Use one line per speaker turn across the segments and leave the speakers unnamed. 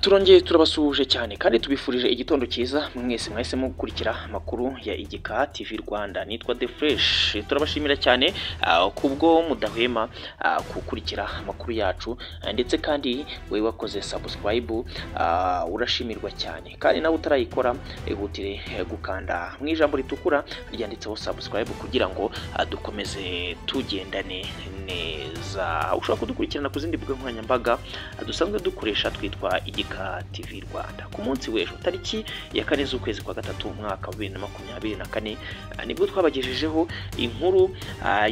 Turongeye turabasuhuje cyane kandi tubifurije igitondo cyiza mwese mwahisemo gukurikira amakuru ya Igika TV Rwanda. Nitwa The Fresh, turabashimira cyane kubwo mudahwema gukurikira amakuru yacu, ndetse kandi wewe wakoze subscribe urashimirwa cyane, kandi nawe utarayikora ihutire gukanda mu ijambo ritukura ryanditseho subscribe kugira ngo dukomeze tugendane neza. Ushobora kudukurikirana ku zindi mbuga nkoranyambaga dusanzwe dukoresha, twitwa Igika TV Rwanda. Ku munsi w'ejo tariki ya 4 z'ukwezi kwa gatatu mwaka wa 2024 nibwo twabagejejeho inkuru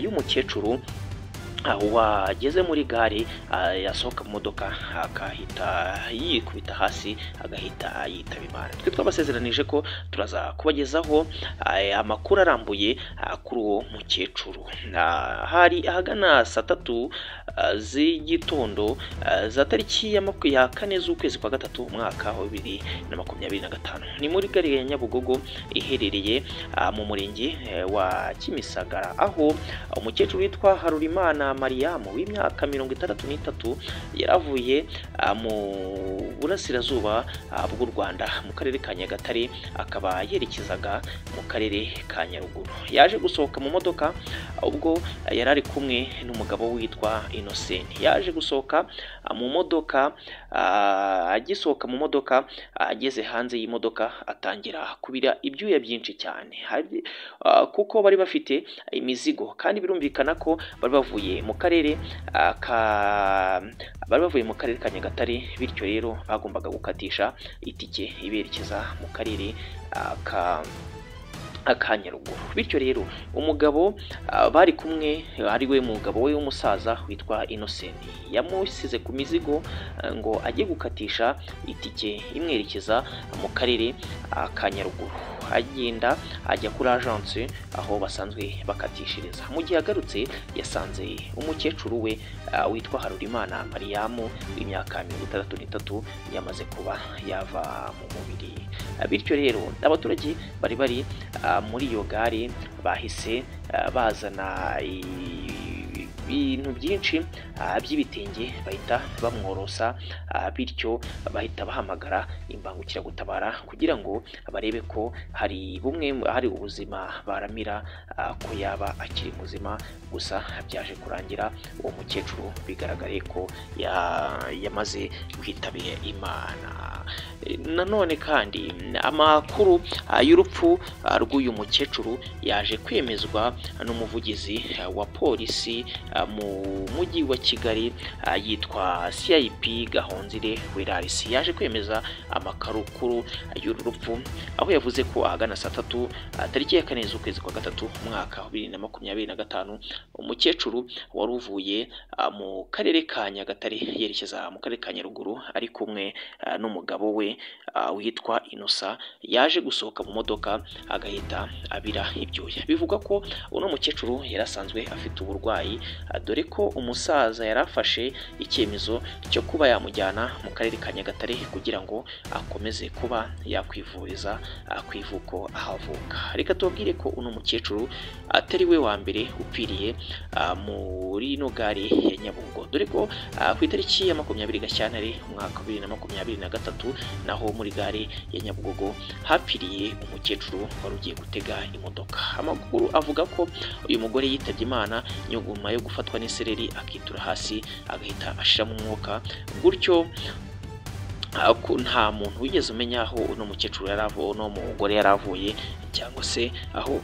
y'umukecuru wageze muri gare yasohoka mu modoka akahita yikubita hasi agahita yitaba Imana. Twe twabasezeranije ko turaza kubagezaho amakuru arambuye kuri uwo mukecuru. Hari ahagana saa 3 z'igitondo za tariki ya 4 z'ukwezi kwa gatatu mwaka wa 2025 ni muri gare ya Nyabugogo iherereye mu murenge wa Kimisagara, aho umukecuru witwa Harurimana Mariamu w'imyaka 63 yaravuye mu burasirazuba bw'u Rwanda mu karere ka Nyagatare, akaba yerekezaga mu karere ka Nyaruguru. Yaje gusohoka mu modoka ubwo yarari kumwe n'umugabo witwa Innocent. Yaje gusohoka mu modoka, agisohoka mu modoka ageze hanze y'imodoka atangira kubira ibyuya byinshi cyane, kuko bari bafite imizigo kandi birumvikana ko bari bavuye mu karere ka Nyagatare, bityo rero bagombaga gukatisha itike iberekeza mu karere ka Nyaruguru. Bityo rero umugabo bari kumwe ari we mugabo we w'umusaza witwa Innocent yamusize ku mizigo ngo ajye gukatisha itike imwerekeza mu karere ka Nyaruguru. Agenda ajya kuri agence aho basanzwe bakatishiriza. Mu gihe agarutse yasanze umukecuru we witwa Harurimana Mariamu w'imyaka 63 yamaze kuba yava mu mubiri. Bityo rero abaturage bari muri iyo gare bahise bazana ibintu byinshi by'ibitenge bahita bamworosa, bityo bahita bahamagara imbangukiragutabara kugira ngo barebe ko hari ubuzima baramira ko yaba akiri muzima. Gusa byaje kurangira uwo mukecuru bigaragare ko yamaze kwitabira Imana. Nanone kandi amakuru y'urupfu rw'uyu mukecuru yaje kwemezwa n'umuvugizi wa polisi mu mujyi wa Kigali yitwa CIP Gahonzire Werarisi. Yaje kwemeza amakuru y'uru rupfu, aho yavuze ko ahagana saa 3 tariki ya 4 z'ukwezi kwa gatatu mwaka wa 2025 umukecuru wari uvuye mu karere ka Nyagatare yerekeza mu karere ka Nyaruguru ari kumwe n'umugabo we witwa Innocent yaje gusohoka mu modoka agahita abira ibyuya. Bivugwa ko uno mukecuru yarasanzwe afite uburwayi, dore ko umusaza yarafashe icyemezo cyo kuba yamujyana mu karere ka Nyagatare kugira ngo akomeze kuba yakwivuriza ku ivuko ahavuka. Reka tubabwire ko uno mukecuru atari we wa mbere upfiriye muri ino gare ya Nyabugogo, dore ko ku itariki ya 20 Gashyantare umwaka wa 2023 naho muri gare ya Nyabugogo hapfiriye umukecuru wari ugiye gutega imodoka. Amakuru avuga ko uyu mugore yitabye Imana nyuma yo gufatwa n'isereri akitura hasi agahita ashiramo umwuka, gutyo nta muntu wigeze umenya aho uno mukecuru yaravuye, uno mugore yaravuye cyangwa se aho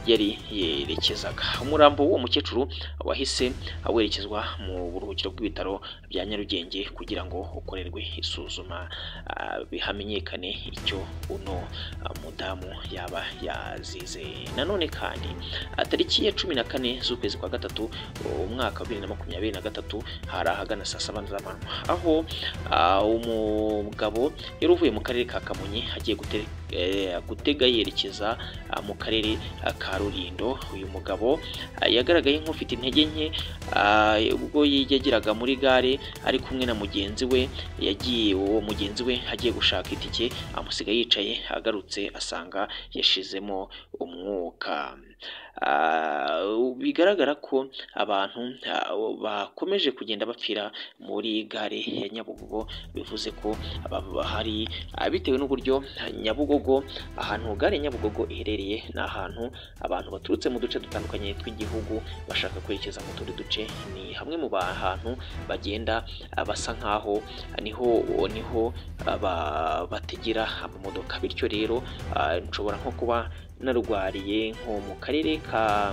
yari yerekezaga. Umurambo w'uwo mukecuru wahise awerekezwa mu buruhukiro bw'ibitaro bya Nyarugenge kugira ngo ukorerwe isuzuma bihamenyekane icyo uno mudamu yaba yazize. Nanone kandi tariki ya 14 z'ukwezi kwa gatatu umwaka wa 2023 hari ahagana saa 7 z'amanywa, aho umugabo yari uvuye mu karere ka Kamonyi agiye gutega yerekeza mu karere ka Rulindo. Uyu mugabo yagaragaye nk'ufite intege nke ubwo yageraga muri gare ari kumwe na mugenzi we. Uwo mugenzi we agiye gushaka itike amusiga yicaye, agarutse asanga yashizemo umwuka. Bigaragara ko abantu bakomeje kugenda bapfira muri gare ya Nyabugogo, bivuze ko hari bitewe n'uburyo Nyabugogo, ahantu gare Nyabugogo iherereye ni ahantu abantu baturutse mu duce dutandukanye tw'igihugu bashaka kwerekeza mu tundi duce. Ni hamwe mu hantu bagenda basa nkaho niho bategera amamodoka. Bityo rero nshobora nko kuba narwariye nko mu karere ka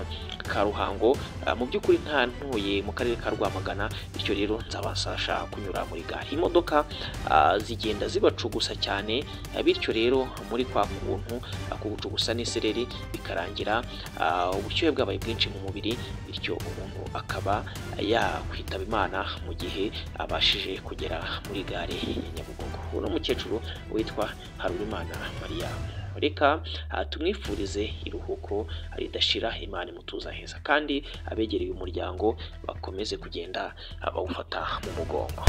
Ruhango, mu by'ukuri ntuye mu karere ka Rwamagana, bityo rero nzabasasha kunyura muri gare. Imodoka zigenda zibacugusa cyane, bityo rero muri kwa kuntu kugucugusa n'isereri bikarangira ubushyuhe bwabaye bwinshi mu mubiri, bityo umuntu akaba yakwitaba Imana mu gihe abashije kugera muri gare ya Nyabugogo. Uno mukecuru witwa Harurimana Maria, reka tumwifurize iruhuko ridashira, Imana imutuza heza, kandi abegereye umuryango bakomeze kugenda bawufata mu mugongo.